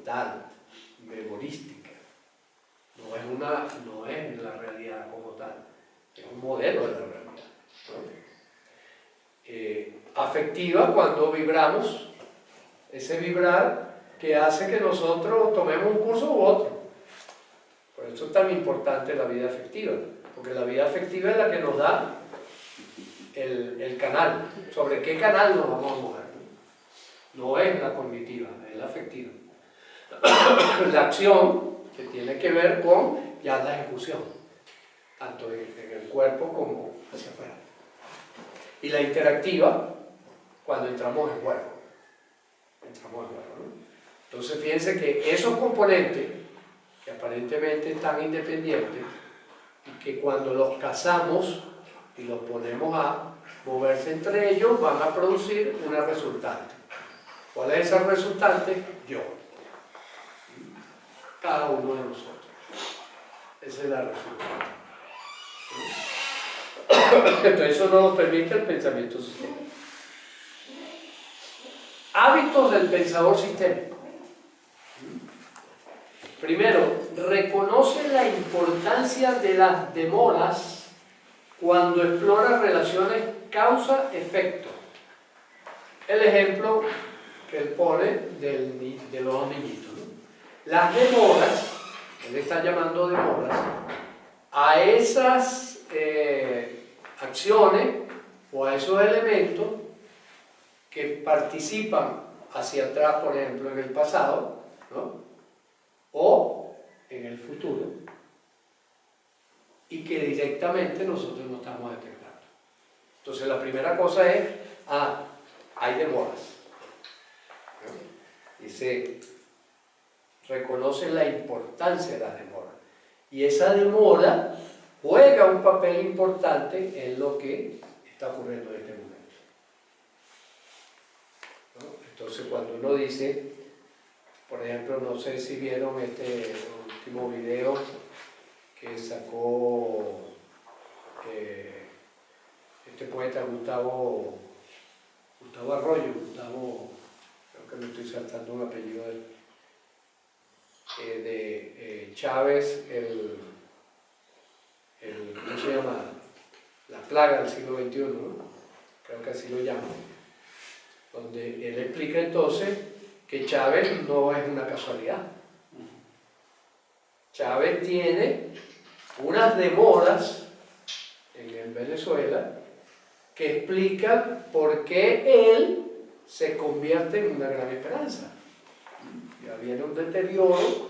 mental, memorística. No es la realidad como tal, es un modelo de la realidad, ¿no? Afectiva cuando vibramos, ese vibrar que hace que nosotros tomemos un curso u otro. Por eso es tan importante la vida afectiva, porque la vida afectiva es la que nos da el canal, sobre qué canal nos vamos a mover. No es la cognitiva, es la afectiva. La acción, que tiene que ver con ya la ejecución, tanto en el cuerpo como hacia afuera. Y la interactiva, cuando entramos en juego. ¿No? Entonces fíjense que esos componentes, que aparentemente están independientes, y que cuando los casamos y los ponemos a moverse entre ellos, van a producir una resultante. ¿Cuál es esa resultante? Yo. Cada uno de nosotros. Esa es la resultante. Entonces eso no nos permite el pensamiento sistémico. Hábitos del pensador sistémico. Primero, reconoce la importancia de las demoras cuando explora relaciones causa-efecto. El ejemplo que él pone de los niñitos, ¿no? Las demoras, él está llamando demoras, a esas acciones o a esos elementos que participan hacia atrás, por ejemplo, en el pasado, ¿no? O en el futuro, y que directamente nosotros no estamos detectando. Entonces la primera cosa es, hay demoras. ¿No? Dice, reconoce la importancia de las demoras. Y esa demora juega un papel importante en lo que está ocurriendo en este momento. ¿No? Entonces cuando uno dice, por ejemplo, no sé si vieron este último video que sacó este poeta Gustavo Arroyo, creo que me estoy saltando un apellido de Chávez, ¿cómo se llama? La plaga del siglo XXI, ¿no? Creo que así lo llaman, donde él explica entonces que Chávez no es una casualidad. Chávez tiene unas demoras en Venezuela que explican por qué él se convierte en una gran esperanza. Ya viene un deterioro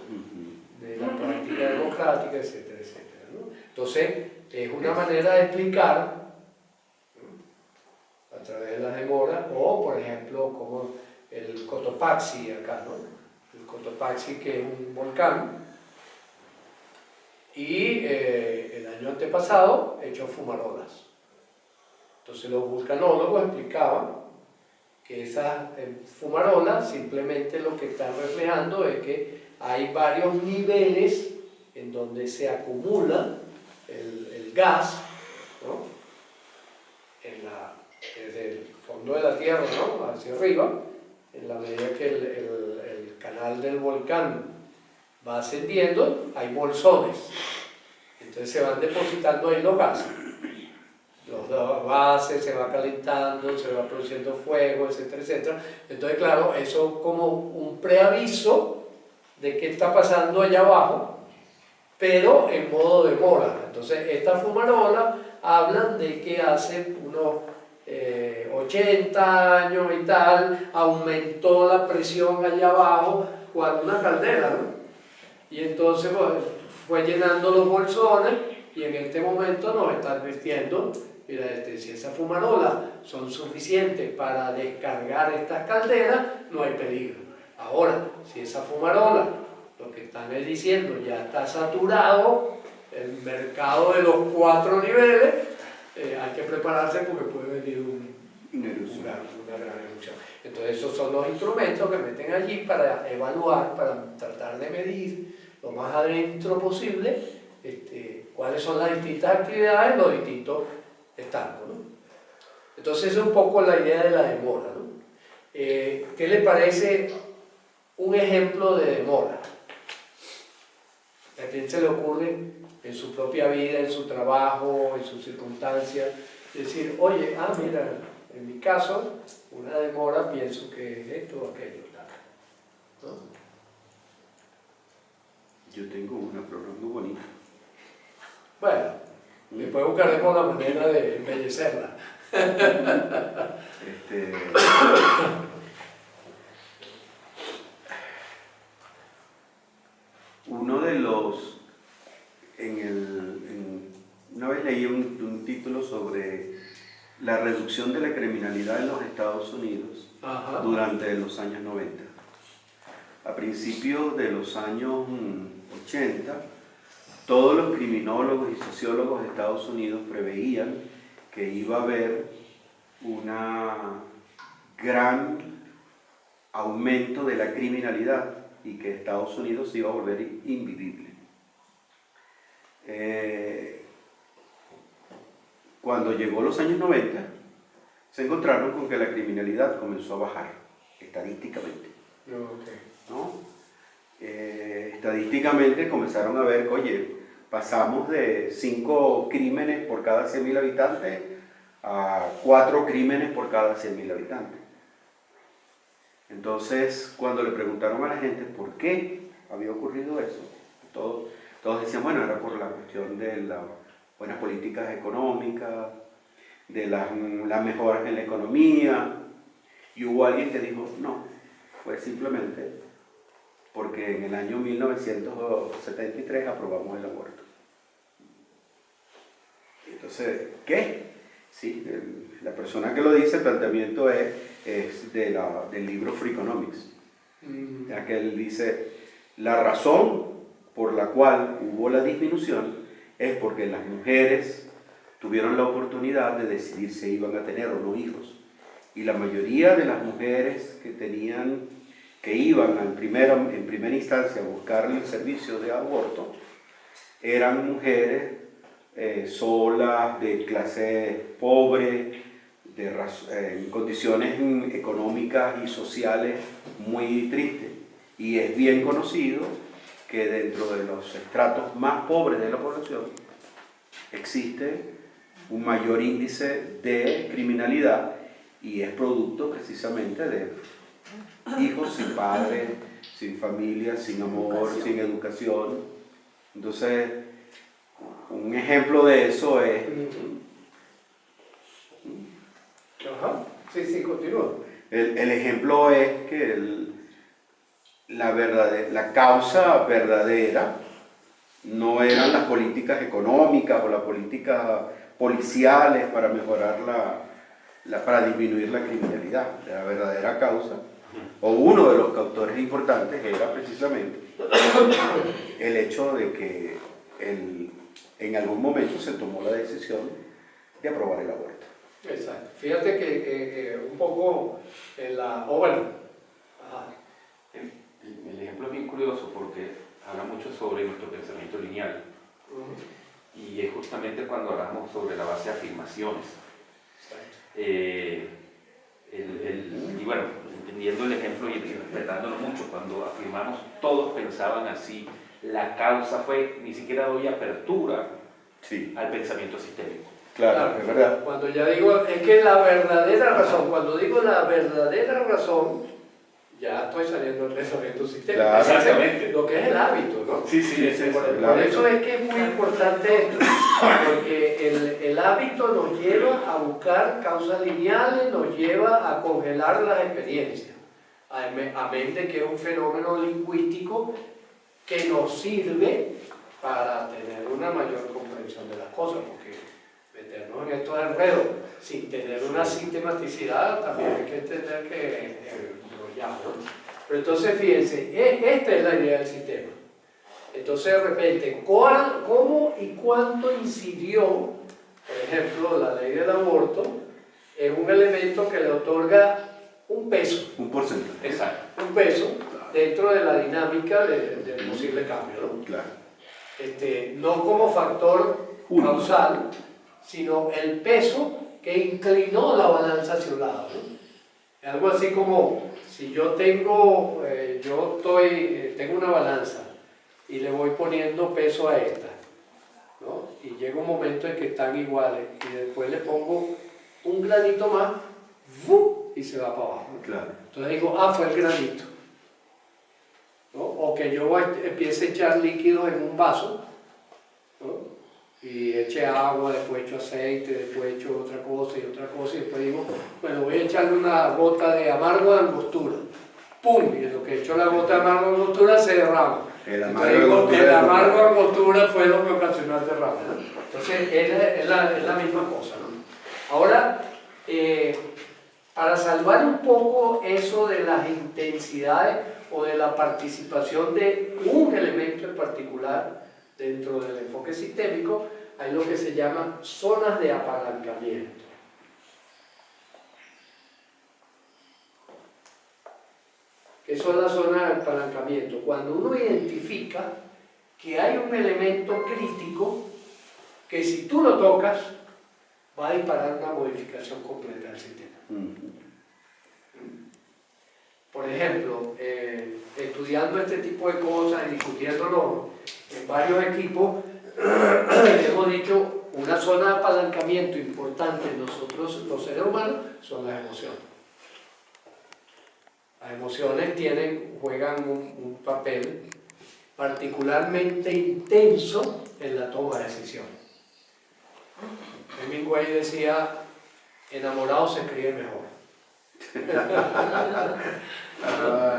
de la práctica democrática, etcétera, etcétera, ¿no? Entonces, es una manera de explicar, ¿no? A través de las demoras, o por ejemplo, como el Cotopaxi acá, ¿no? El Cotopaxi, que es un volcán, y el año antepasado echó fumarolas. Entonces los vulcanólogos explicaban que esas fumarolas simplemente lo que están reflejando es que hay varios niveles en donde se acumula el gas, ¿no? Desde el fondo de la Tierra, ¿no? Hacia arriba, en la medida que el canal del volcán va ascendiendo, hay bolsones. Entonces se van depositando ahí los gases. Los gases se va calentando, se va produciendo fuego, etcétera, etcétera. Entonces, claro, eso es como un preaviso de qué está pasando allá abajo, pero en modo de mora. Entonces, estas fumarolas hablan de que hace unos 80 años y tal, aumentó la presión allá abajo cuando una caldera, ¿no? Y entonces pues, fue llenando los bolsones y en este momento nos está advirtiendo, mira, si esas fumarolas son suficientes para descargar estas calderas, no hay peligro. Ahora, si esa fumarola, lo que están es diciendo, ya está saturado, el mercado de los 4 niveles, hay que prepararse porque puede venir una gran erupción. Entonces esos son los instrumentos que meten allí para evaluar, para tratar de medir lo más adentro posible cuáles son las distintas actividades, los distintos estados, ¿no? Entonces esa es un poco la idea de la demora, ¿no? ¿Qué le parece un ejemplo de demora. ¿A quién se le ocurre en su propia vida, en su trabajo, en sus circunstancias, decir, oye, mira, en mi caso, una demora pienso que es esto o aquello, ¿no? Yo tengo una, pero no es muy bonita. Bueno, después buscaremos la manera de embellecerla. Uno de los... una vez leí un título sobre la reducción de la criminalidad en los Estados Unidos. Ajá. Durante los años 90. A principios de los años 80, todos los criminólogos y sociólogos de Estados Unidos preveían que iba a haber un gran aumento de la criminalidad y que Estados Unidos se iba a volver invivible. Cuando llegó los años 90, se encontraron con que la criminalidad comenzó a bajar, estadísticamente. ¿No? Estadísticamente comenzaron a ver, oye, pasamos de 5 crímenes por cada 100.000 habitantes a 4 crímenes por cada 100.000 habitantes. Entonces, cuando le preguntaron a la gente por qué había ocurrido eso, todos decían, bueno, era por la cuestión de las buenas políticas económicas, de las mejoras en la economía, y hubo alguien que dijo, no, fue simplemente porque en el año 1973 aprobamos el aborto. Entonces, ¿qué? Sí, la persona que lo dice, el planteamiento es del libro Freakonomics, ya que él dice, la razón por la cual hubo la disminución es porque las mujeres tuvieron la oportunidad de decidir si iban a tener o no hijos. Y la mayoría de las mujeres que iban en primera instancia a buscar el servicio de aborto, eran mujeres solas, de clase pobre, en condiciones económicas y sociales muy tristes. Y es bien conocido que dentro de los estratos más pobres de la población existe un mayor índice de criminalidad y es producto precisamente de hijos sin padre, sin familia, sin amor, sin educación. Entonces, un ejemplo de eso es... Ajá. Sí, continúa. El ejemplo es que la causa verdadera no eran las políticas económicas o las políticas policiales para mejorar para disminuir la criminalidad. La verdadera causa, o uno de los causores importantes, era precisamente el hecho de que en algún momento se tomó la decisión de aprobar el aborto. Exacto. Fíjate que un poco en bueno. El ejemplo es bien curioso porque habla mucho sobre nuestro pensamiento lineal. Y es justamente cuando hablamos sobre la base de afirmaciones. Y bueno, entendiendo el ejemplo y respetándolo mucho, cuando afirmamos todos pensaban así, la causa fue, ni siquiera doy apertura al pensamiento sistémico. Claro, es verdad. Cuando ya digo, es que la verdadera razón, cuando digo la verdadera razón, ya estoy saliendo del pensamiento sistémico. Claro. Exactamente. Lo que es el hábito, ¿no? Sí, Por eso es que es muy importante esto, porque el hábito nos lleva a buscar causas lineales, nos lleva a congelar las experiencias, a mente que es un fenómeno lingüístico que nos sirve para tener una mayor comprensión de las cosas, porque meternos en estos enredos sin tener una sistematicidad también hay que entender que enrollamos. Pero entonces fíjense, esta es la idea del sistema. Entonces de repente, ¿cómo y cuánto incidió, por ejemplo, la ley del aborto? Es un elemento que le otorga un peso. Un porcentaje. Exacto. Un peso dentro de la dinámica del posible cambio, ¿no? Claro. No como factor causal, sino el peso que inclinó la balanza hacia un lado, ¿no? Algo así como, si yo tengo, tengo una balanza y le voy poniendo peso a esta, ¿no? Y llega un momento en que están iguales y después le pongo un granito más, ¡fu! Y se va para abajo. Claro. Entonces digo, fue el granito, ¿no? O que yo empiece a echar líquidos en un vaso, ¿no? Y eche agua, después echo aceite, después echo otra cosa y después digo, bueno, voy a echarle una gota de amargo de angostura. ¡Pum! Y en lo que echo la gota de amargo de angostura se derrama. El Entonces, amargo de angostura fue lo que ocasionó el derrame, ¿no? Entonces, es la misma cosa, ¿no? Ahora, para salvar un poco eso de las intensidades o de la participación de un elemento en particular dentro del enfoque sistémico, hay lo que se llama zonas de apalancamiento. ¿Qué son las zonas de apalancamiento? Cuando uno identifica que hay un elemento crítico que si tú lo tocas va a disparar una modificación completa del sistema. Por ejemplo, estudiando este tipo de cosas y discutiéndolo en varios equipos, hemos dicho una zona de apalancamiento importante en nosotros los seres humanos son las emociones. Las emociones juegan un papel particularmente intenso en la toma de decisiones. Hemingway decía, enamorado se escribe mejor.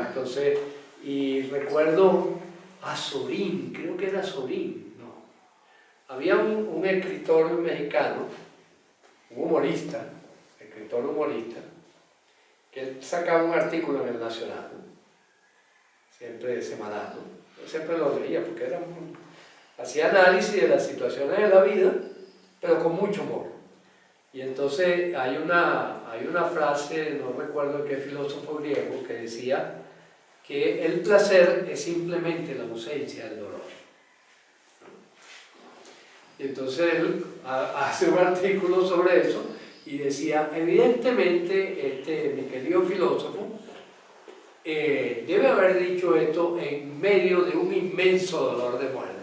Entonces, y recuerdo a Sorín, creo que era Sorín, no. Había un escritor mexicano, un humorista, escritor humorista, que él sacaba un artículo en el Nacional, ¿no? Siempre semanal, ¿no? Yo siempre lo leía porque hacía análisis de las situaciones de la vida, pero con mucho humor. Y entonces hay una frase, no recuerdo qué filósofo griego, que decía que el placer es simplemente la ausencia del dolor. Y entonces él hace un artículo sobre eso y decía, evidentemente, mi querido filósofo, debe haber dicho esto en medio de un inmenso dolor de muelas.